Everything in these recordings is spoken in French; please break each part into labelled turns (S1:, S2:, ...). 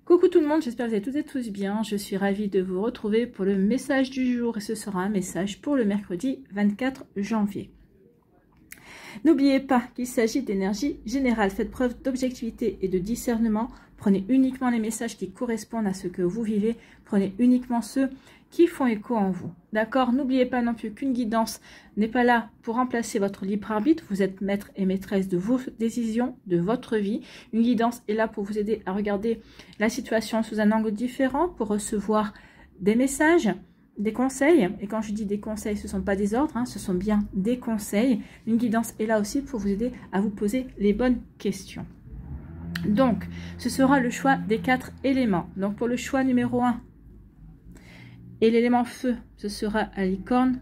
S1: Coucou tout le monde, j'espère que vous allez toutes et tous bien. Je suis ravie de vous retrouver pour le message du jour et ce sera un message pour le mercredi 24 janvier. N'oubliez pas qu'il s'agit d'énergie générale. Faites preuve d'objectivité et de discernement. Prenez uniquement les messages qui correspondent à ce que vous vivez. Prenez uniquement ceux qui font écho en vous. D'accord? N'oubliez pas non plus qu'une guidance n'est pas là pour remplacer votre libre arbitre. Vous êtes maître et maîtresse de vos décisions, de votre vie. Une guidance est là pour vous aider à regarder la situation sous un angle différent, pour recevoir des messages, des conseils. Et quand je dis des conseils, ce ne sont pas des ordres, hein, ce sont bien des conseils. Une guidance est là aussi pour vous aider à vous poser les bonnes questions. Donc, ce sera le choix des 4 éléments. Donc, pour le choix numéro 1, et l'élément feu, ce sera à licorne,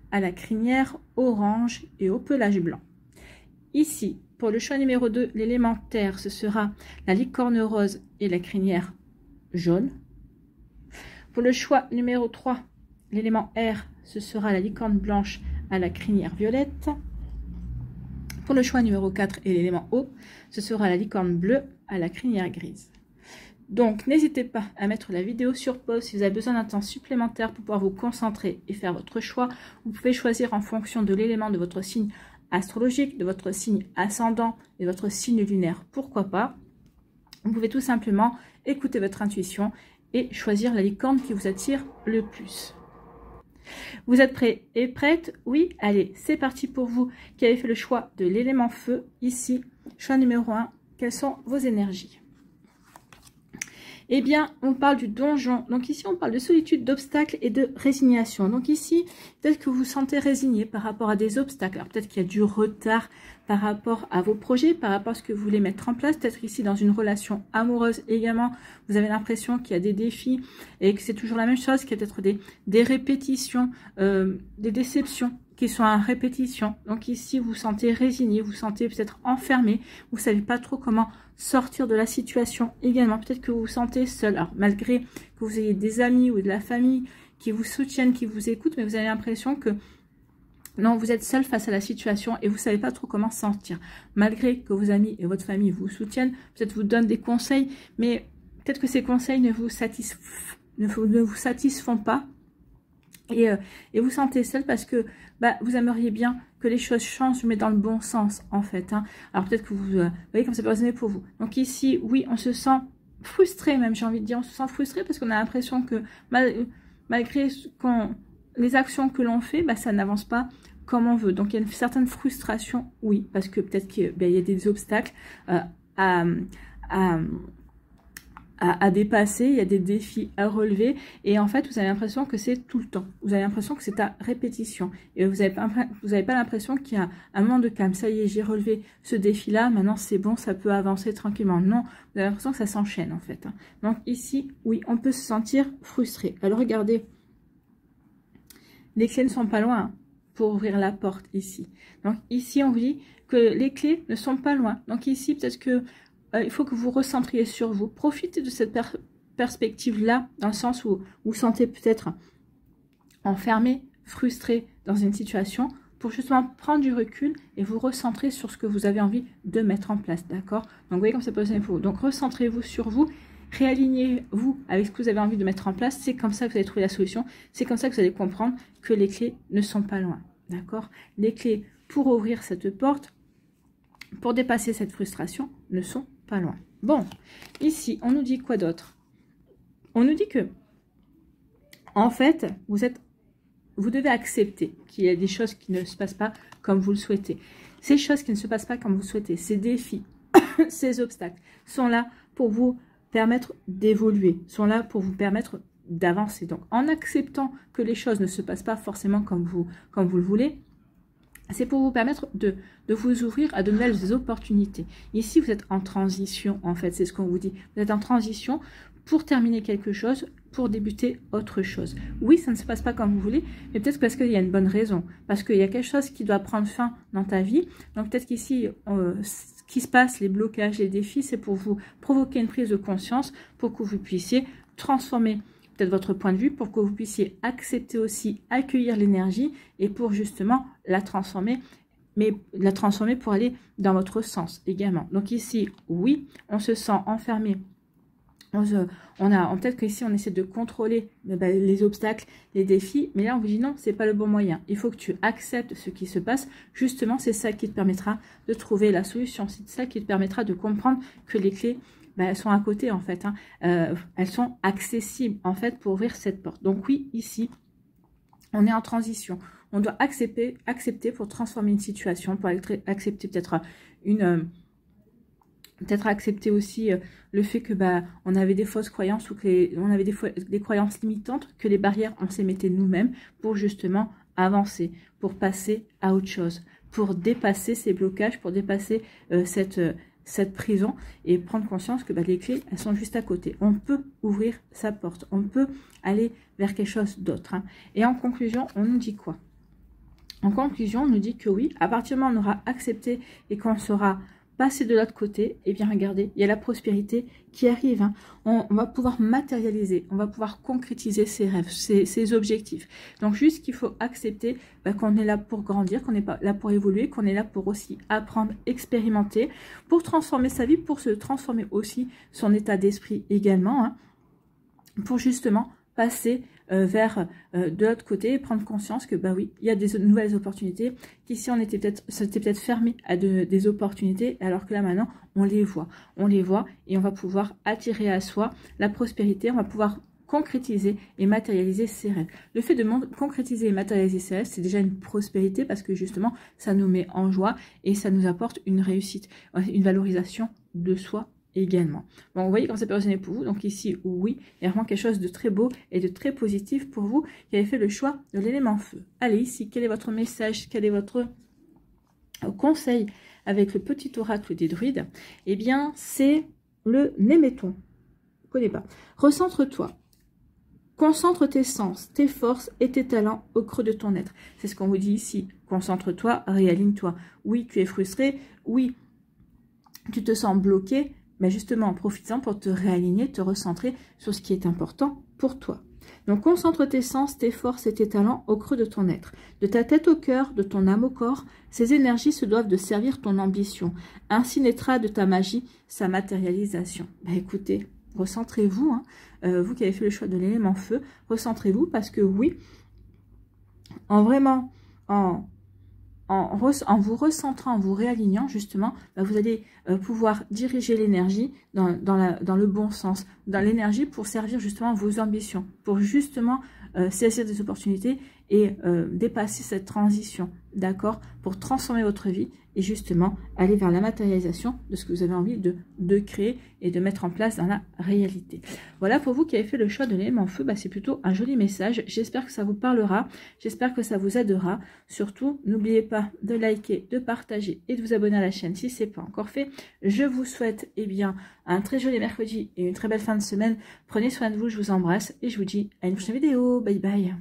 S1: à la crinière, orange et au pelage blanc. Ici, pour le choix numéro 2, l'élément terre, ce sera la licorne rose et la crinière jaune. Pour le choix numéro 3, l'élément air, ce sera la licorne blanche à la crinière violette. Pour le choix numéro 4 et l'élément eau, ce sera la licorne bleue à la crinière grise. Donc, n'hésitez pas à mettre la vidéo sur pause si vous avez besoin d'un temps supplémentaire pour pouvoir vous concentrer et faire votre choix. Vous pouvez choisir en fonction de l'élément de votre signe astrologique, de votre signe ascendant et de votre signe lunaire. Pourquoi pas? Vous pouvez tout simplement écouter votre intuition et choisir la licorne qui vous attire le plus. Vous êtes prêts et prêtes? Oui? Allez, c'est parti pour vous qui avez fait le choix de l'élément feu. Ici, choix numéro 1, quelles sont vos énergies? Eh bien, on parle du donjon. Donc ici, on parle de solitude, d'obstacles et de résignation. Donc ici, peut-être que vous vous sentez résigné par rapport à des obstacles. Alors peut-être qu'il y a du retard par rapport à vos projets, par rapport à ce que vous voulez mettre en place. Peut-être ici, dans une relation amoureuse également, vous avez l'impression qu'il y a des défis et que c'est toujours la même chose, qu'il y a peut-être des répétitions, des déceptions qui sont en répétition. Donc ici, vous vous sentez résigné, vous vous sentez peut-être enfermé, vous ne savez pas trop comment sortir de la situation également. Peut-être que vous vous sentez seul. Alors, malgré que vous ayez des amis ou de la famille qui vous soutiennent, qui vous écoutent, mais vous avez l'impression que non, vous êtes seul face à la situation et vous ne savez pas trop comment sortir. Malgré que vos amis et votre famille vous soutiennent, peut-être vous donnent des conseils, mais peut-être que ces conseils ne vous satisfont pas. Et vous sentez seul parce que vous aimeriez bien que les choses changent, mais dans le bon sens, en fait. Hein. Alors peut-être que vous voyez comme ça peut résonner pour vous. Donc ici, oui, on se sent frustré, même j'ai envie de dire, on se sent frustré parce qu'on a l'impression que malgré les actions que l'on fait, ça n'avance pas comme on veut. Donc il y a une certaine frustration, oui, parce que peut-être qu'il y a des obstacles à dépasser, il y a des défis à relever et en fait vous avez l'impression que c'est tout le temps, vous avez l'impression que c'est à répétition et vous n'avez pas l'impression qu'il y a un moment de calme. Ça y est, j'ai relevé ce défi là, maintenant c'est bon, ça peut avancer tranquillement. Non, vous avez l'impression que ça s'enchaîne en fait. Donc ici, oui, on peut se sentir frustré. Alors regardez, les clés ne sont pas loin pour ouvrir la porte ici. Donc ici on vous dit que les clés ne sont pas loin. Donc ici peut-être que il faut que vous recentriez sur vous. Profitez de cette perspective-là, dans le sens où vous vous sentez peut-être enfermé, frustré dans une situation, pour justement prendre du recul et vous recentrer sur ce que vous avez envie de mettre en place, d'accord? Donc, vous voyez comme ça peut être pour vous. Donc, recentrez-vous sur vous, réalignez-vous avec ce que vous avez envie de mettre en place. C'est comme ça que vous allez trouver la solution. C'est comme ça que vous allez comprendre que les clés ne sont pas loin, d'accord? Les clés pour ouvrir cette porte, pour dépasser cette frustration, ne sont pas loin. Bon, ici, on nous dit quoi d'autre? On nous dit que, en fait, vous devez accepter qu'il y a des choses qui ne se passent pas comme vous le souhaitez. Ces choses qui ne se passent pas comme vous le souhaitez, ces défis, ces obstacles, sont là pour vous permettre d'évoluer, sont là pour vous permettre d'avancer. Donc, en acceptant que les choses ne se passent pas forcément comme vous le voulez, c'est pour vous permettre de vous ouvrir à de nouvelles opportunités. Ici, vous êtes en transition, en fait, c'est ce qu'on vous dit. Vous êtes en transition pour terminer quelque chose, pour débuter autre chose. Oui, ça ne se passe pas comme vous voulez, mais peut-être parce qu'il y a une bonne raison. Parce qu'il y a quelque chose qui doit prendre fin dans ta vie. Donc peut-être qu'ici, ce qui se passe, les blocages, les défis, c'est pour vous provoquer une prise de conscience, pour que vous puissiez transformer peut-être votre point de vue, pour que vous puissiez accepter aussi, accueillir l'énergie et pour justement la transformer, mais la transformer pour aller dans votre sens également. Donc ici, oui, on se sent enfermé Peut-être qu'ici, on essaie de contrôler les obstacles, les défis, mais là, on vous dit non, c'est pas le bon moyen. Il faut que tu acceptes ce qui se passe. Justement, c'est ça qui te permettra de trouver la solution. C'est ça qui te permettra de comprendre que les clés, elles sont à côté, en fait. Elles sont accessibles, en fait, pour ouvrir cette porte. Donc oui, ici, on est en transition. On doit accepter pour transformer une situation, pour accepter peut-être peut-être accepter aussi le fait que on avait des fausses croyances ou que on avait des croyances limitantes, que les barrières, on s'est mettait nous-mêmes pour justement avancer, pour passer à autre chose, pour dépasser ces blocages, pour dépasser cette prison et prendre conscience que les clés, elles sont juste à côté. On peut ouvrir sa porte, on peut aller vers quelque chose d'autre. Et en conclusion, on nous dit quoi? En conclusion, on nous dit que oui, à partir du moment où on aura accepté et qu'on sera passer de l'autre côté, et bien regardez, il y a la prospérité qui arrive. On va pouvoir matérialiser, on va pouvoir concrétiser ses rêves, ses objectifs. Donc juste qu'il faut accepter qu'on est là pour grandir, qu'on n'est pas là pour évoluer, qu'on est là pour aussi apprendre, expérimenter, pour transformer sa vie, pour se transformer aussi son état d'esprit également, pour justement passer vers de l'autre côté et prendre conscience que oui, il y a des nouvelles opportunités, qu'ici on était peut-être fermé à des opportunités, alors que là maintenant on les voit et on va pouvoir attirer à soi la prospérité, on va pouvoir concrétiser et matérialiser ses rêves. Le fait de concrétiser et matérialiser ses rêves, c'est déjà une prospérité parce que justement ça nous met en joie et ça nous apporte une réussite, une valorisation de soi également. Bon, vous voyez comment ça peut résonner pour vous. Donc ici, oui, il y a vraiment quelque chose de très beau et de très positif pour vous qui avez fait le choix de l'élément feu. Allez, ici, quel est votre message? Quel est votre conseil avec le petit oracle des druides? Eh bien, c'est le Néméton. Je ne connais pas. Recentre-toi. Concentre tes sens, tes forces et tes talents au creux de ton être. C'est ce qu'on vous dit ici. Concentre-toi, réaligne-toi. Oui, tu es frustré. Oui, tu te sens bloqué. Mais justement, en profitant pour te réaligner, te recentrer sur ce qui est important pour toi. Donc, concentre tes sens, tes forces et tes talents au creux de ton être. De ta tête au cœur, de ton âme au corps, ces énergies se doivent de servir ton ambition. Ainsi naîtra de ta magie sa matérialisation. Écoutez, recentrez-vous, vous qui avez fait le choix de l'élément feu, recentrez-vous parce que oui, en vous recentrant, en vous réalignant, justement, vous allez pouvoir diriger l'énergie dans le bon sens, dans l'énergie pour servir justement vos ambitions, pour justement saisir des opportunités et dépasser cette transition, d'accord, pour transformer votre vie et justement aller vers la matérialisation de ce que vous avez envie de créer et de mettre en place dans la réalité. Voilà, pour vous qui avez fait le choix de l'élément feu, c'est plutôt un joli message. J'espère que ça vous parlera, j'espère que ça vous aidera. Surtout, n'oubliez pas de liker, de partager et de vous abonner à la chaîne si ce n'est pas encore fait. Je vous souhaite un très joli mercredi et une très belle fin de semaine. Prenez soin de vous, je vous embrasse et je vous dis à une prochaine vidéo. Bye bye.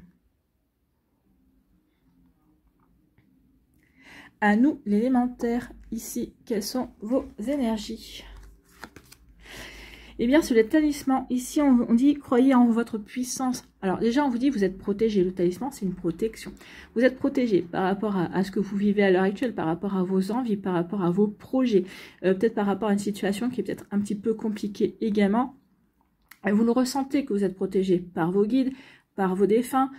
S1: À nous, l'élémentaire, ici, quelles sont vos énergies? Eh bien, sur le talisman, ici, on dit, croyez en votre puissance. Alors, déjà, on vous dit, vous êtes protégé. Le talisman, c'est une protection. Vous êtes protégé par rapport à ce que vous vivez à l'heure actuelle, par rapport à vos envies, par rapport à vos projets, peut-être par rapport à une situation qui est peut-être un petit peu compliquée également. Vous le ressentez que vous êtes protégé par vos guides, par vos défunts,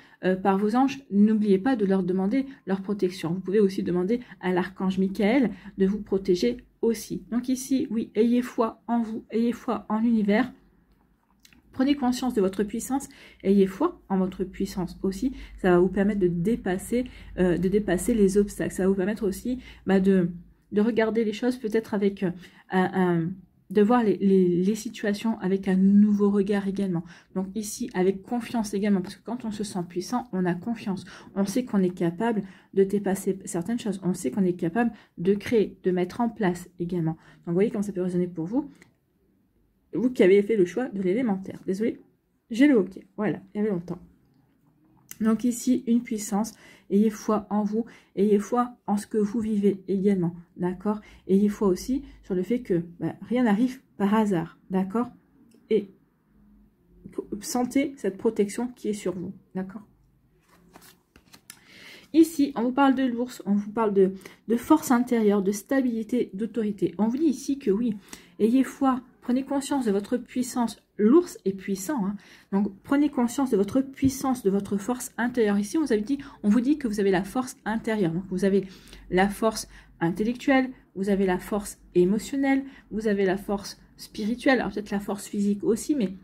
S1: par vos anges. N'oubliez pas de leur demander leur protection. Vous pouvez aussi demander à l'archange Michael de vous protéger aussi. Donc ici, oui, ayez foi en vous, ayez foi en l'univers. Prenez conscience de votre puissance, ayez foi en votre puissance aussi. Ça va vous permettre de dépasser les obstacles. Ça va vous permettre aussi de regarder les choses peut-être avec de voir les situations avec un nouveau regard également. Donc ici, avec confiance également, parce que quand on se sent puissant, on a confiance. On sait qu'on est capable de dépasser certaines choses. On sait qu'on est capable de créer, de mettre en place également. Donc vous voyez comment ça peut résonner pour vous. Vous qui avez fait le choix de l'élémentaire. Désolée, j'ai le hockey. Voilà, il y avait longtemps. Donc ici, une puissance. Ayez foi en vous, ayez foi en ce que vous vivez également, d'accord? Ayez foi aussi sur le fait que rien n'arrive par hasard, d'accord? Et sentez cette protection qui est sur vous, d'accord? Ici, on vous parle de l'ours, on vous parle de force intérieure, de stabilité, d'autorité. On vous dit ici que oui, ayez foi, Prenez conscience de votre puissance. L'ours est puissant, hein. Donc prenez conscience de votre puissance, de votre force intérieure. Ici, on vous dit que vous avez la force intérieure. Donc vous avez la force intellectuelle, vous avez la force émotionnelle, vous avez la force spirituelle, alors peut-être la force physique aussi, mais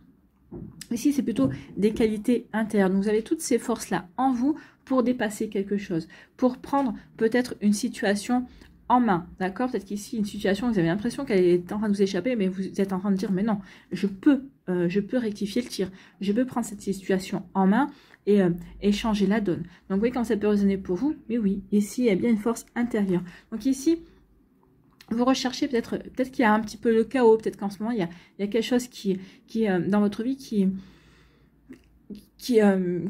S1: ici c'est plutôt des qualités intérieures. Donc vous avez toutes ces forces-là en vous pour dépasser quelque chose, pour prendre peut-être une situation en main, d'accord? Peut-être qu'ici, une situation, vous avez l'impression qu'elle est en train de vous échapper, mais vous êtes en train de dire, mais non, je peux rectifier le tir, je peux prendre cette situation en main et changer la donne. Donc, vous voyez quand ça peut résonner pour vous, mais oui, ici, il y a bien une force intérieure. Donc ici, vous recherchez peut-être qu'il y a un petit peu le chaos, peut-être qu'en ce moment, il y a quelque chose qui dans votre vie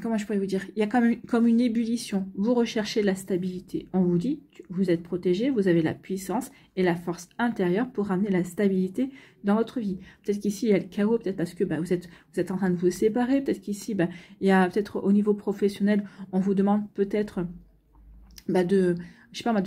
S1: comment je pourrais vous dire, il y a comme une ébullition. Vous recherchez la stabilité. On vous dit, vous êtes protégé, vous avez la puissance et la force intérieure pour ramener la stabilité dans votre vie. Peut-être qu'ici, il y a le chaos, peut-être parce que vous êtes en train de vous séparer. Peut-être qu'ici, il y a peut-être au niveau professionnel, on vous demande peut-être de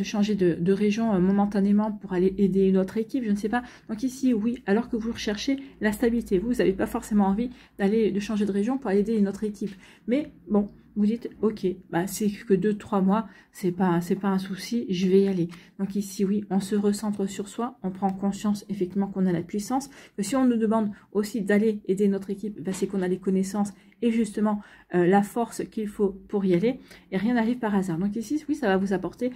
S1: changer de région momentanément pour aller aider une autre équipe, je ne sais pas. Donc ici, oui, alors que vous recherchez la stabilité, vous n'avez pas forcément envie de changer de région pour aller aider une autre équipe. Mais bon, vous dites, ok, c'est que 2-3 mois, c'est pas un souci, je vais y aller. Donc ici, oui, on se recentre sur soi, on prend conscience effectivement qu'on a la puissance, que si on nous demande aussi d'aller aider notre équipe, c'est qu'on a les connaissances et justement la force qu'il faut pour y aller, et rien n'arrive par hasard. Donc ici, oui, ça va vous apporter,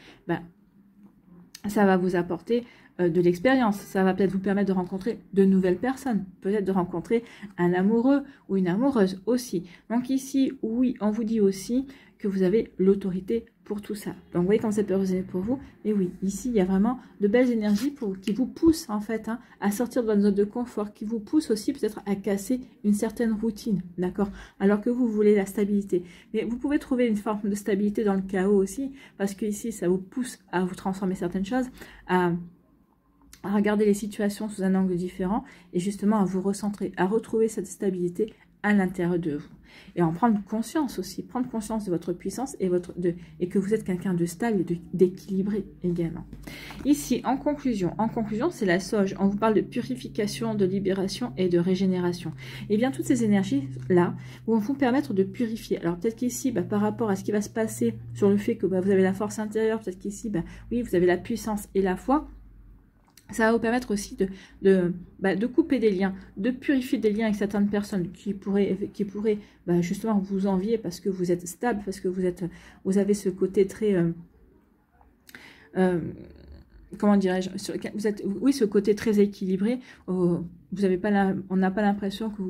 S1: de l'expérience, ça va peut-être vous permettre de rencontrer de nouvelles personnes, peut-être de rencontrer un amoureux ou une amoureuse aussi. Donc ici, oui, on vous dit aussi que vous avez l'autorité pour tout ça. Donc vous voyez comment ça peut résonner pour vous. Et oui, ici, il y a vraiment de belles énergies qui vous poussent en fait à sortir de votre zone de confort, qui vous poussent aussi peut-être à casser une certaine routine, d'accord? Alors que vous voulez la stabilité. Mais vous pouvez trouver une forme de stabilité dans le chaos aussi, parce que ici, ça vous pousse à vous transformer certaines choses, à regarder les situations sous un angle différent et justement à vous recentrer, à retrouver cette stabilité à l'intérieur de vous. Et en prendre conscience aussi, prendre conscience de votre puissance et que vous êtes quelqu'un de stable et d'équilibré également. Ici, en conclusion, c'est la sauge. On vous parle de purification, de libération et de régénération. Et bien, toutes ces énergies-là vont vous permettre de purifier. Alors, peut-être qu'ici, par rapport à ce qui va se passer sur le fait que vous avez la force intérieure, peut-être qu'ici, oui, vous avez la puissance et la foi, ça va vous permettre aussi de couper des liens, de purifier des liens avec certaines personnes qui pourraient justement vous envier parce que vous êtes stable, parce que vous avez ce côté très... comment dirais-je, ce côté très équilibré. On n'a pas l'impression que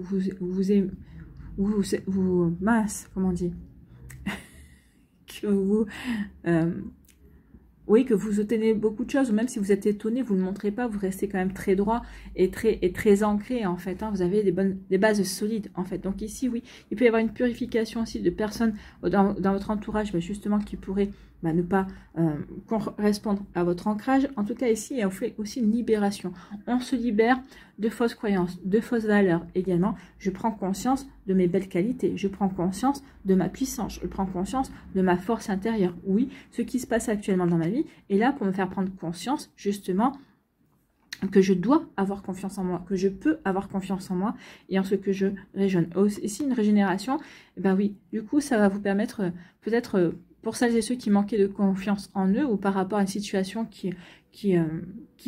S1: que vous obtenez beaucoup de choses, ou même si vous êtes étonné, vous ne le montrez pas, vous restez quand même très droit et très ancré en fait. Vous avez des bases solides en fait. Donc ici, oui, il peut y avoir une purification aussi de personnes dans votre entourage, justement, qui pourraient ne pas correspondre à votre ancrage. En tout cas, ici, on fait aussi une libération. On se libère de fausses croyances, de fausses valeurs également. Je prends conscience de mes belles qualités. Je prends conscience de ma puissance. Je prends conscience de ma force intérieure. Oui, ce qui se passe actuellement dans ma vie est là pour me faire prendre conscience, justement, que je dois avoir confiance en moi, que je peux avoir confiance en moi et en ce que je régénère. Ici, une régénération, oui, du coup, ça va vous permettre peut-être... pour celles et ceux qui manquaient de confiance en eux ou par rapport à une situation qui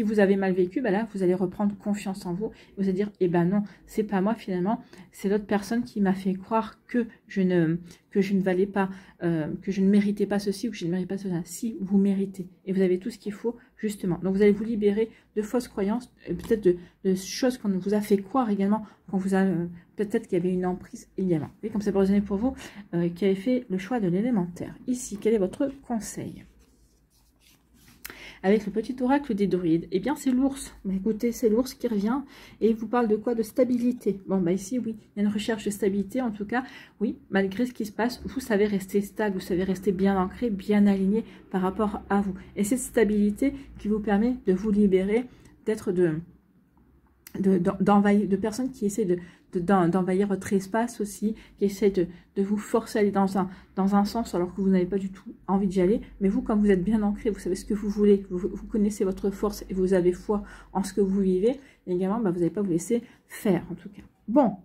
S1: vous avez mal vécu, là, vous allez reprendre confiance en vous. Vous allez dire, non, c'est pas moi finalement, c'est l'autre personne qui m'a fait croire que je ne valais pas, que je ne méritais pas ceci ou que je ne méritais pas cela. Si, vous méritez. Et vous avez tout ce qu'il faut, justement. Donc, vous allez vous libérer de fausses croyances, peut-être de choses qu'on vous a fait croire également, qu'on vous a... peut-être qu'il y avait une emprise également. Vous voyez, comme ça peut résonner pour vous, qui avez fait le choix de l'élémentaire. Ici, quel est votre conseil ? Avec le petit oracle des druides, bien c'est l'ours. Écoutez, c'est l'ours qui revient et il vous parle de quoi? De stabilité. Ici, oui, il y a une recherche de stabilité. En tout cas, oui, malgré ce qui se passe, vous savez rester stable, vous savez rester bien ancré, bien aligné par rapport à vous. Et cette stabilité qui vous permet de vous libérer, d'être de personnes qui essaient d'envahir votre espace aussi, qui essaie de vous forcer à aller dans un sens alors que vous n'avez pas du tout envie d'y aller. Mais vous, comme vous êtes bien ancré, vous savez ce que vous voulez, vous connaissez votre force et vous avez foi en ce que vous vivez, également, vous n'allez pas vous laisser faire en tout cas. Bon,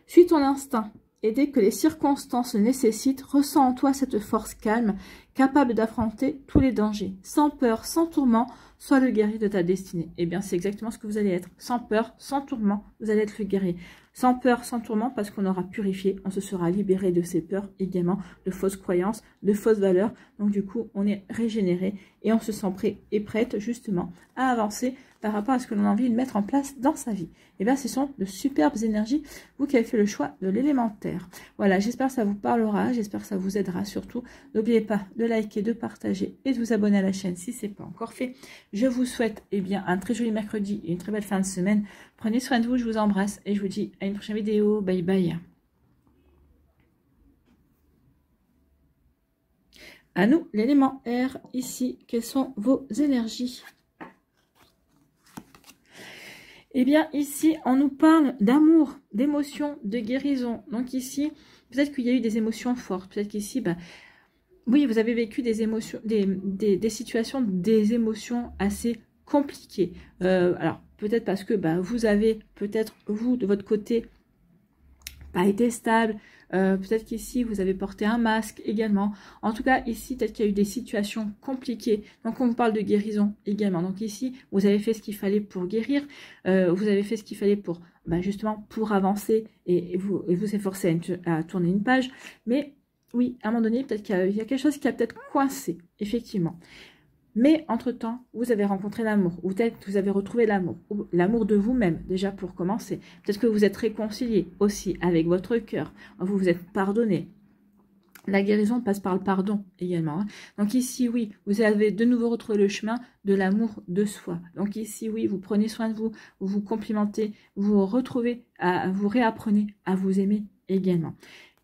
S1: suis ton instinct. Et dès que les circonstances le nécessitent, ressens en toi cette force calme, capable d'affronter tous les dangers. Sans peur, sans tourment, sois le guerrier de ta destinée. Eh bien, c'est exactement ce que vous allez être. Sans peur, sans tourment, vous allez être le guerrier. Sans peur, sans tourment, parce qu'on aura purifié, on se sera libéré de ces peurs également, de fausses croyances, de fausses valeurs. Donc du coup, on est régénéré et on se sent prêt et prête justement à avancer par rapport à ce que l'on a envie de mettre en place dans sa vie. Et bien, ce sont de superbes énergies, vous qui avez fait le choix de l'élémentaire. Voilà, j'espère que ça vous parlera, j'espère que ça vous aidera surtout. N'oubliez pas de liker, de partager et de vous abonner à la chaîne si ce n'est pas encore fait. Je vous souhaite un très joli mercredi et une très belle fin de semaine. Prenez soin de vous, je vous embrasse et je vous dis à une prochaine vidéo. Bye bye. À nous, l'élément R, ici, quelles sont vos énergies? Eh bien, ici, on nous parle d'amour, d'émotion, de guérison. Donc ici, peut-être qu'il y a eu des émotions fortes. Peut-être qu'ici, oui, vous avez vécu des émotions, des situations, des émotions assez compliquées. Alors, peut-être parce que vous avez, peut-être, vous, de votre côté, pas été stable. Peut-être qu'ici, vous avez porté un masque également. En tout cas, ici, peut-être qu'il y a eu des situations compliquées. Donc, on vous parle de guérison également. Donc, ici, vous avez fait ce qu'il fallait pour guérir. Vous avez fait ce qu'il fallait pour, justement, pour avancer et vous efforcer à tourner une page. Mais, oui, à un moment donné, peut-être qu'il y a quelque chose qui a peut-être coincé, effectivement. Mais, entre-temps, vous avez rencontré l'amour, ou peut-être que vous avez retrouvé l'amour, l'amour de vous-même, déjà pour commencer. Peut-être que vous êtes réconcilié aussi avec votre cœur, vous vous êtes pardonné. La guérison passe par le pardon également. Hein. Donc ici, oui, vous avez de nouveau retrouvé le chemin de l'amour de soi. Donc ici, oui, vous prenez soin de vous, vous vous complimentez, vous retrouvez, vous réapprenez à vous aimer également.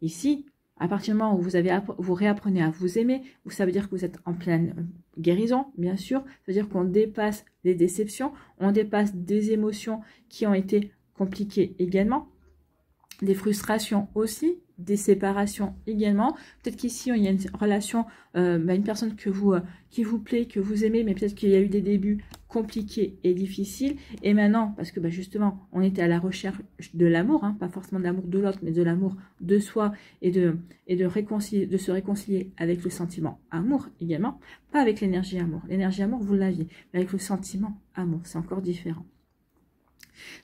S1: Ici, à partir du moment où vous réapprenez à vous aimer, ça veut dire que vous êtes en pleine guérison, bien sûr. Ça veut dire qu'on dépasse les déceptions, on dépasse des émotions qui ont été compliquées également, des frustrations aussi, des séparations également. Peut-être qu'ici, il y a une relation, une personne qui vous plaît, que vous aimez, mais peut-être qu'il y a eu des débuts compliqués et difficiles. Et maintenant, parce que justement, on était à la recherche de l'amour, hein, pas forcément de l'amour de l'autre, mais de l'amour de soi et de se réconcilier avec le sentiment amour également, pas avec l'énergie amour. L'énergie amour, vous l'aviez, mais avec le sentiment amour, c'est encore différent.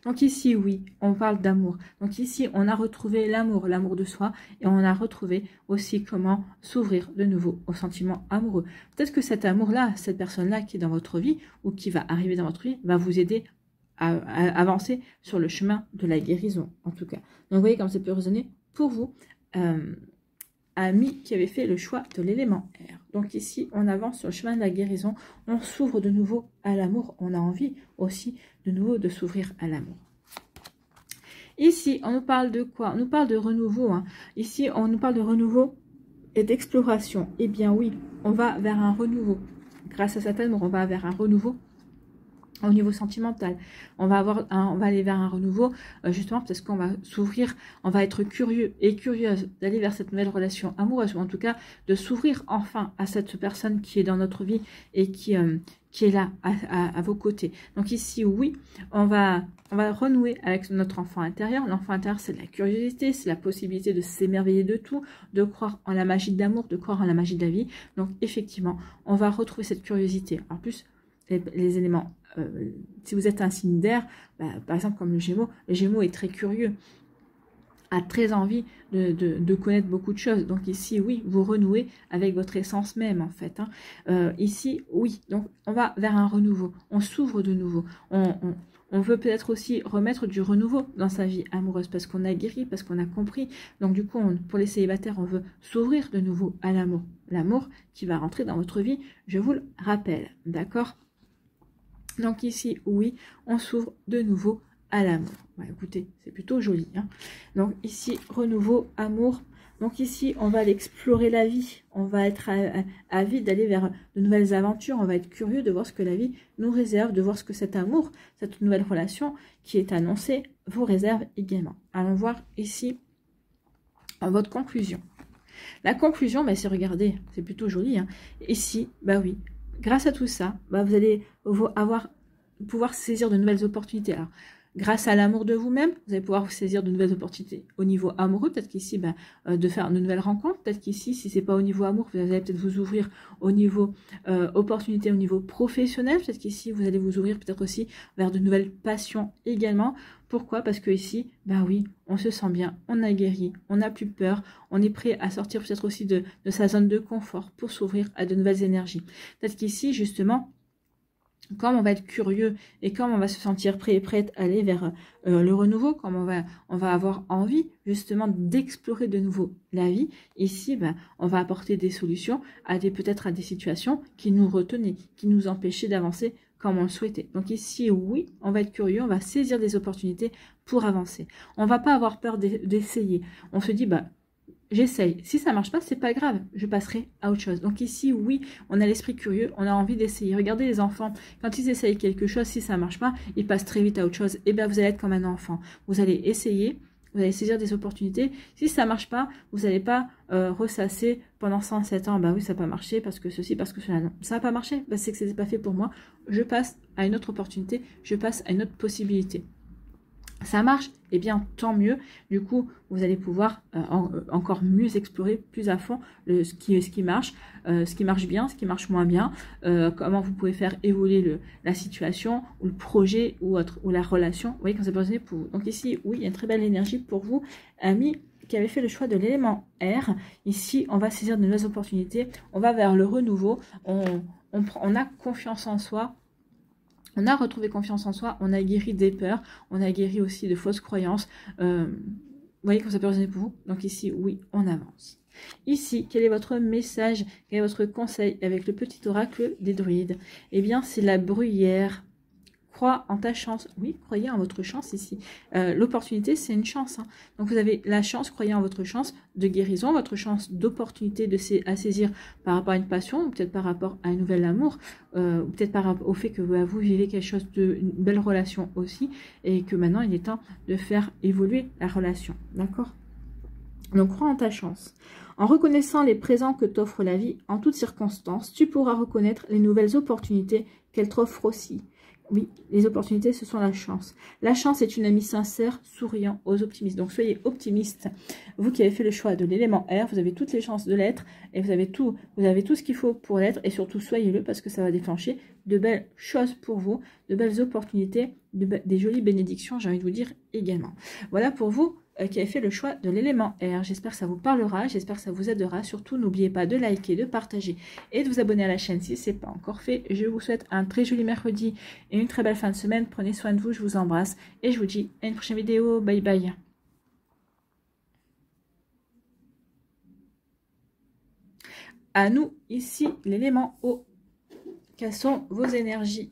S1: Donc ici, oui, on parle d'amour. Donc ici, on a retrouvé l'amour, l'amour de soi, et on a retrouvé aussi comment s'ouvrir de nouveau au sentiment amoureux. Peut-être que cet amour-là, cette personne-là qui est dans votre vie, ou qui va arriver dans votre vie, va vous aider à avancer sur le chemin de la guérison, en tout cas. Donc vous voyez comme ça peut résonner pour vous, amis qui avaient fait le choix de l'élément R. Donc ici, on avance sur le chemin de la guérison, on s'ouvre de nouveau à l'amour, on a envie aussi de nouveau de s'ouvrir à l'amour. Ici, on nous parle de quoi? On nous parle de renouveau. Hein. Ici, on nous parle de renouveau et d'exploration. Eh bien oui, on va vers un renouveau. Grâce à cet amour, on va vers un renouveau au niveau sentimental. On va aller vers un renouveau, justement parce qu'on va s'ouvrir, on va être curieux et curieuse d'aller vers cette nouvelle relation amoureuse, ou en tout cas de s'ouvrir enfin à cette personne qui est dans notre vie et qui est là à vos côtés. Donc ici, oui, on va renouer avec notre enfant intérieur. L'enfant intérieur, c'est de la curiosité, c'est la possibilité de s'émerveiller de tout, de croire en la magie de l'amour, de croire en la magie de la vie. Donc effectivement, on va retrouver cette curiosité. En plus, les éléments, si vous êtes un signe d'air, par exemple comme le Gémeaux est très curieux, a très envie de connaître beaucoup de choses. Donc ici, oui, vous renouez avec votre essence même, en fait. Hein. Ici, oui, donc on va vers un renouveau, on s'ouvre de nouveau, on veut peut-être aussi remettre du renouveau dans sa vie amoureuse, parce qu'on a guéri, parce qu'on a compris. Donc du coup, pour les célibataires, on veut s'ouvrir de nouveau à l'amour. L'amour qui va rentrer dans votre vie, je vous le rappelle, d'accord ? Donc ici, oui, on s'ouvre de nouveau à l'amour. Écoutez, c'est plutôt joli. Hein. Donc ici, renouveau, amour. Donc ici, on va aller explorer la vie. On va être avide d'aller vers de nouvelles aventures. On va être curieux de voir ce que la vie nous réserve, de voir ce que cet amour, cette nouvelle relation qui est annoncée, vous réserve également. Allons voir ici votre conclusion. La conclusion, c'est regardez, c'est plutôt joli. Hein. Ici, oui, grâce à tout ça, vous allez pouvoir saisir de nouvelles opportunités. Alors, grâce à l'amour de vous-même, vous allez pouvoir saisir de nouvelles opportunités au niveau amoureux. Peut-être qu'ici, de faire de nouvelles rencontres. Peut-être qu'ici, si c'est pas au niveau amour, vous allez peut-être vous ouvrir au niveau opportunité, au niveau professionnel. Peut-être qu'ici, vous allez vous ouvrir peut-être aussi vers de nouvelles passions également. Pourquoi? Parce que ici, oui, on se sent bien, on a guéri, on n'a plus peur, on est prêt à sortir peut-être aussi de sa zone de confort pour s'ouvrir à de nouvelles énergies. Peut-être qu'ici, justement, comme on va être curieux et comme on va se sentir prêt et prête à aller vers le renouveau, comme on va avoir envie justement d'explorer de nouveau la vie, ici on va apporter des solutions peut-être à des situations qui nous retenaient, qui nous empêchaient d'avancer comme on le souhaitait. Donc ici, oui, on va être curieux, on va saisir des opportunités pour avancer. On va pas avoir peur d'essayer. On se dit, j'essaye. Si ça marche pas, c'est pas grave. Je passerai à autre chose. Donc ici, oui, on a l'esprit curieux, on a envie d'essayer. Regardez les enfants, quand ils essayent quelque chose, si ça marche pas, ils passent très vite à autre chose. Et vous allez être comme un enfant. Vous allez essayer, vous allez saisir des opportunités. Si ça marche pas, vous n'allez pas ressasser pendant 107 ans. Oui, ça n'a pas marché parce que ceci, parce que cela. Non, ça n'a pas marché. C'est que c'était pas fait pour moi. Je passe à une autre opportunité. Je passe à une autre possibilité. Ça marche, eh bien tant mieux. Du coup, vous allez pouvoir encore mieux explorer plus à fond ce qui marche bien, ce qui marche moins bien, comment vous pouvez faire évoluer la situation ou le projet ou la relation. Vous voyez, quand c'est positionné pour vous. Donc ici, oui, il y a une très belle énergie pour vous, amis qui avez fait le choix de l'élément R. Ici, on va saisir de nouvelles opportunités, on va vers le renouveau, on a confiance en soi. On a retrouvé confiance en soi, on a guéri des peurs, on a guéri aussi de fausses croyances. Vous voyez comment ça peut résonner pour vous? Donc ici, oui, on avance. Ici, quel est votre message, quel est votre conseil avec le petit oracle des druides? Eh bien, c'est la bruyère. Crois en ta chance. Oui, croyez en votre chance ici. L'opportunité, c'est une chance. Hein. Donc, vous avez la chance, croyez en votre chance de guérison, votre chance d'opportunité à saisir par rapport à une passion, ou peut-être par rapport à un nouvel amour, ou peut-être par rapport au fait que vous vivez quelque chose une belle relation aussi, et que maintenant, il est temps de faire évoluer la relation. D'accord? Donc, crois en ta chance. En reconnaissant les présents que t'offre la vie, en toutes circonstances, tu pourras reconnaître les nouvelles opportunités qu'elle t'offre aussi. Oui, les opportunités, ce sont la chance. La chance est une amie sincère, souriant aux optimistes. Donc, soyez optimistes. Vous qui avez fait le choix de l'élément R, vous avez toutes les chances de l'être et vous avez tout ce qu'il faut pour l'être. Et surtout, soyez-le parce que ça va déclencher de belles choses pour vous, de belles opportunités, des jolies bénédictions, j'ai envie de vous dire également. Voilà pour vous qui avez fait le choix de l'élément R. J'espère que ça vous parlera, j'espère que ça vous aidera. Surtout, n'oubliez pas de liker, de partager et de vous abonner à la chaîne si ce n'est pas encore fait. Je vous souhaite un très joli mercredi et une très belle fin de semaine. Prenez soin de vous, je vous embrasse et je vous dis à une prochaine vidéo. Bye bye. À nous, ici, l'élément eau. Quelles sont vos énergies?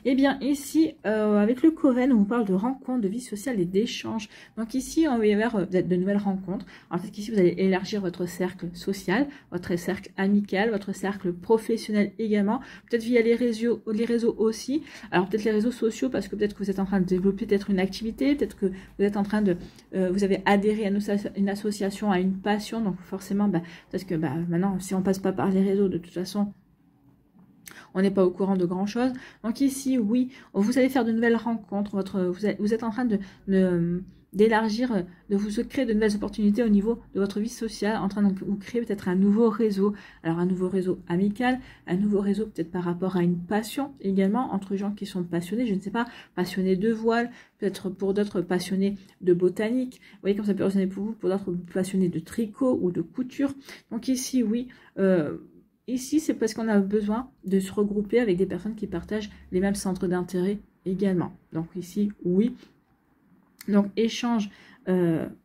S1: Eh bien, ici, avec le Coven, on vous parle de rencontres, de vie sociale et d'échanges. Donc ici, on va y avoir de nouvelles rencontres. En fait, ici, vous allez élargir votre cercle social, votre cercle amical, votre cercle professionnel également. Peut-être via les réseaux aussi. Alors, peut-être les réseaux sociaux, parce que peut-être que vous êtes en train de développer peut-être une activité, peut-être que vous êtes en train de... vous avez adhéré à une association, à une passion. Donc, forcément, parce que maintenant, si on passe pas par les réseaux, de toute façon... on n'est pas au courant de grand chose. Donc ici, oui, vous allez faire de nouvelles rencontres. Vous êtes en train d'élargir, de vous créer de nouvelles opportunités au niveau de votre vie sociale, en train de vous créer peut-être un nouveau réseau. Alors un nouveau réseau amical, un nouveau réseau peut-être par rapport à une passion également, entre gens qui sont passionnés, je ne sais pas, passionnés de voile, peut-être pour d'autres passionnés de botanique. Vous voyez comme ça peut résonner pour vous, pour d'autres passionnés de tricot ou de couture. Donc ici, oui, ici, c'est parce qu'on a besoin de se regrouper avec des personnes qui partagent les mêmes centres d'intérêt également. Donc ici, oui. Donc, échange,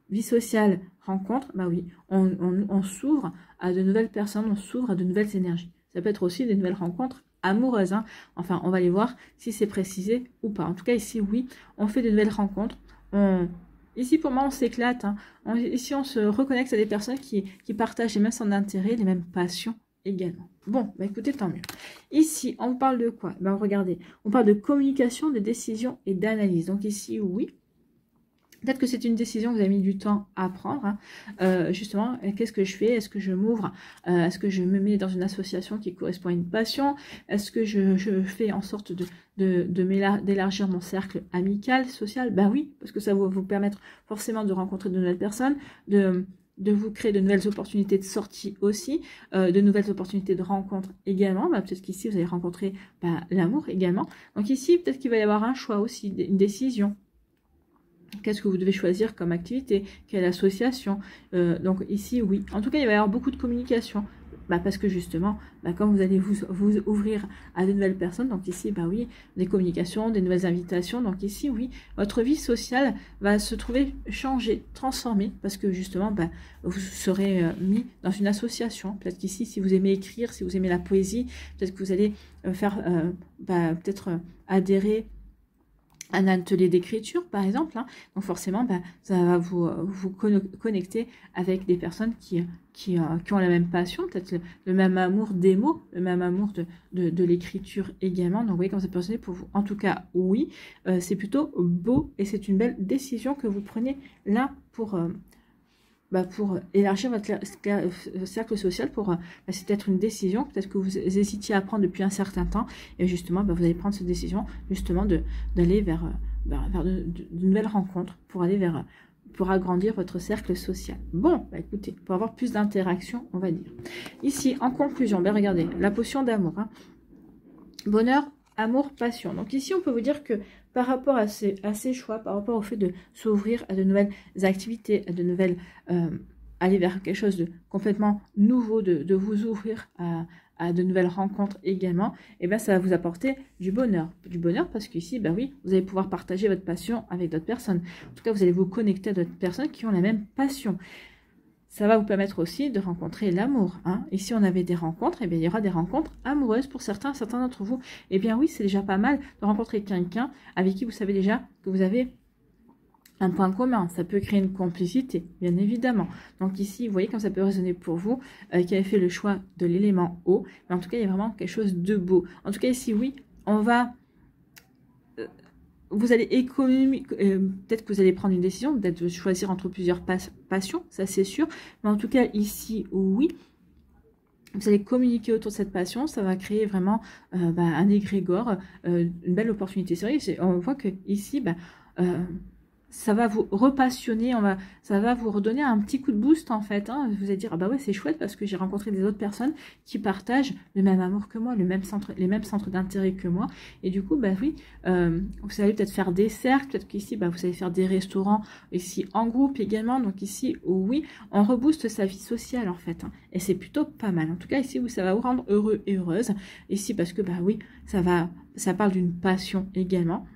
S1: vie sociale, rencontre, oui, on s'ouvre à de nouvelles personnes, on s'ouvre à de nouvelles énergies. Ça peut être aussi des nouvelles rencontres amoureuses. Hein. Enfin, on va aller voir si c'est précisé ou pas. En tout cas, ici, oui, on fait de nouvelles rencontres. Ici, pour moi, on s'éclate. Hein. Ici, on se reconnecte à des personnes qui partagent les mêmes centres d'intérêt, les mêmes passions également. Bon, bah écoutez, tant mieux. Ici, on parle de quoi? Ben regardez, on parle de communication, de décision et d'analyse. Donc ici, oui. Peut-être que c'est une décision que vous avez mis du temps à prendre. Hein. Justement, qu'est-ce que je fais? Est-ce que je m'ouvre? Est-ce que je me mets dans une association qui correspond à une passion? Est-ce que je fais en sorte d'élargir mon cercle amical, social? Ben oui, parce que ça va vous permettre forcément de rencontrer de nouvelles personnes, de vous créer de nouvelles opportunités de sortie aussi, de nouvelles opportunités de rencontre également. Bah, peut-être qu'ici, vous allez rencontrer l'amour également. Donc ici, peut-être qu'il va y avoir un choix aussi, une décision. Qu'est-ce que vous devez choisir comme activité? Quelle association? Donc ici, oui. En tout cas, il va y avoir beaucoup de communication. Bah, parce que justement, comme vous allez vous ouvrir à de nouvelles personnes, donc ici, oui, des communications, des nouvelles invitations. Donc ici, oui, votre vie sociale va se trouver changée, transformée, parce que justement, vous serez mis dans une association. Peut-être qu'ici, si vous aimez écrire, si vous aimez la poésie, peut-être que vous allez faire, peut-être adhérer un atelier d'écriture, par exemple. Hein. Donc forcément, ça va vous connecter avec des personnes qui ont la même passion, peut-être le même amour des mots, le même amour de l'écriture également. Donc vous voyez comme ça peut sonner pour vous. En tout cas, oui, c'est plutôt beau et c'est une belle décision que vous prenez là pour élargir votre cercle social, c'est peut-être une décision, peut-être que vous hésitiez à prendre depuis un certain temps, et justement, vous allez prendre cette décision, justement, d'aller vers de nouvelles rencontres, pour agrandir votre cercle social. Bon, écoutez, pour avoir plus d'interaction, on va dire. Ici, en conclusion, regardez, la potion d'amour, hein. Bonheur, amour, passion. Donc ici, on peut vous dire que par rapport à ces choix, par rapport au fait de s'ouvrir à de nouvelles activités, à de nouvelles, aller vers quelque chose de complètement nouveau, de vous ouvrir à de nouvelles rencontres également, et ça va vous apporter du bonheur. Du bonheur parce qu'ici, oui, vous allez pouvoir partager votre passion avec d'autres personnes. En tout cas, vous allez vous connecter à d'autres personnes qui ont la même passion. Ça va vous permettre aussi de rencontrer l'amour. Hein. Ici, on avait des rencontres, il y aura des rencontres amoureuses pour certains d'entre vous. Eh bien oui, c'est déjà pas mal de rencontrer quelqu'un avec qui vous savez déjà que vous avez un point commun. Ça peut créer une complicité, bien évidemment. Donc ici, vous voyez comme ça peut résonner pour vous, qui avez fait le choix de l'élément eau. Mais en tout cas, il y a vraiment quelque chose de beau. En tout cas, ici, oui, on va... vous allez économiser, peut-être que vous allez prendre une décision, peut-être de choisir entre plusieurs passions, ça c'est sûr. Mais en tout cas, ici, oui, vous allez communiquer autour de cette passion, ça va créer vraiment un égrégore, une belle opportunité. C'est vrai, on voit que ici, ça va vous repassionner, ça va vous redonner un petit coup de boost en fait. Hein. Vous allez dire, ah ouais, c'est chouette parce que j'ai rencontré des autres personnes qui partagent le même amour que moi, les mêmes centres d'intérêt que moi. Et du coup, oui, vous allez peut-être faire des cercles, peut-être qu'ici, vous allez faire des restaurants, ici en groupe également. Donc ici, oui, on rebooste sa vie sociale en fait. Hein. Et c'est plutôt pas mal. En tout cas, ici, ça va vous rendre heureux et heureuse. Ici, parce que, oui, ça parle d'une passion également.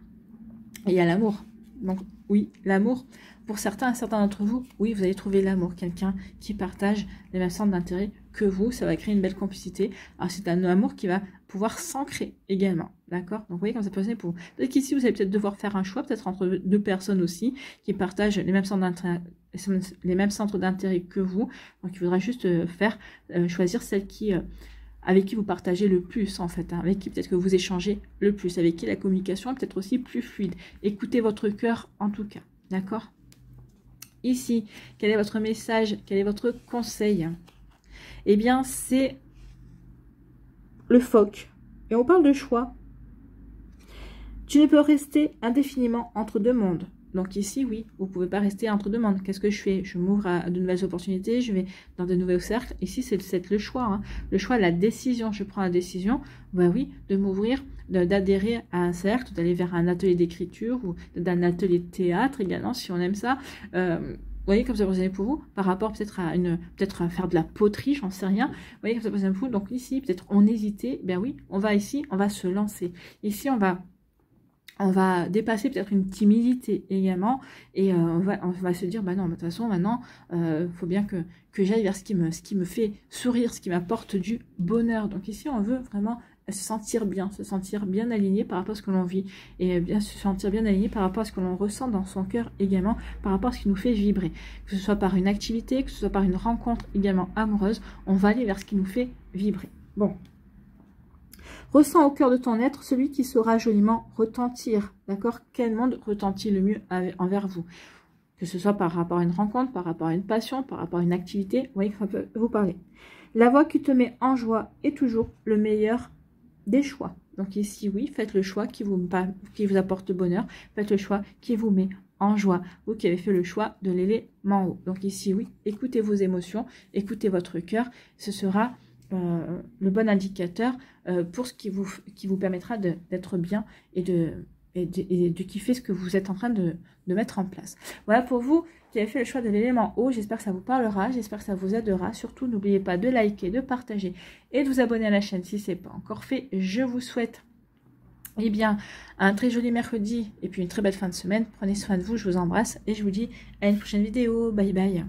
S1: Et il y a l'amour. Donc, oui, l'amour, pour certains d'entre vous, oui, vous allez trouver l'amour, quelqu'un qui partage les mêmes centres d'intérêt que vous, ça va créer une belle complicité. Alors, c'est un amour qui va pouvoir s'ancrer également, d'accord? Donc, vous voyez comme ça peut sonner pour vous. Peut-être qu'ici, vous allez peut-être devoir faire un choix, peut-être entre deux personnes aussi, qui partagent les mêmes centres d'intérêt que vous. Donc, il faudra juste choisir celle avec qui vous partagez le plus en fait, hein, avec qui peut-être que vous échangez le plus, avec qui la communication est peut-être aussi plus fluide. Écoutez votre cœur en tout cas, d'accord? Ici, quel est votre message? Quel est votre conseil? Eh bien, c'est le phoque. Et on parle de choix. Tu ne peux rester indéfiniment entre deux mondes. Donc ici, oui, vous ne pouvez pas rester entre deux mondes. Qu'est-ce que je fais? Je m'ouvre à de nouvelles opportunités, je vais dans de nouveaux cercles. Ici, c'est le choix. Hein. Le choix, la décision. Je prends la décision, oui, de m'ouvrir, d'adhérer à un cercle, d'aller vers un atelier d'écriture ou d'un atelier de théâtre également, si on aime ça. Vous voyez, comme ça vous avez pour vous, par rapport peut-être à faire de la poterie, j'en sais rien. Vous voyez, comme ça vous avez pour vous. Donc ici, peut-être on hésitait. Ben oui, on va se lancer. Ici, on va dépasser peut-être une timidité également et on va se dire, non, de toute façon, maintenant, faut bien que j'aille vers ce qui me fait sourire, ce qui m'apporte du bonheur. Donc ici, on veut vraiment se sentir bien aligné par rapport à ce que l'on vit et bien se sentir bien aligné par rapport à ce que l'on ressent dans son cœur également, par rapport à ce qui nous fait vibrer, que ce soit par une activité, que ce soit par une rencontre également amoureuse, on va aller vers ce qui nous fait vibrer. Bon. Ressens au cœur de ton être celui qui saura joliment retentir, d'accord? Quel monde retentit le mieux envers vous? Que ce soit par rapport à une rencontre, par rapport à une passion, par rapport à une activité, vous voyez que ça peut vous parler. La voix qui te met en joie est toujours le meilleur des choix. Donc ici, oui, faites le choix qui vous apporte bonheur. Faites le choix qui vous met en joie. Vous qui avez fait le choix de l'élément haut. Donc ici, oui, écoutez vos émotions, écoutez votre cœur. Ce sera le bon indicateur pour ce qui vous permettra d'être bien et de kiffer ce que vous êtes en train de mettre en place. Voilà pour vous qui avez fait le choix de l'élément haut. J'espère que ça vous parlera, j'espère que ça vous aidera. Surtout, n'oubliez pas de liker, de partager et de vous abonner à la chaîne si ce n'est pas encore fait. Je vous souhaite un très joli mercredi et puis une très belle fin de semaine. Prenez soin de vous, je vous embrasse et je vous dis à une prochaine vidéo. Bye bye.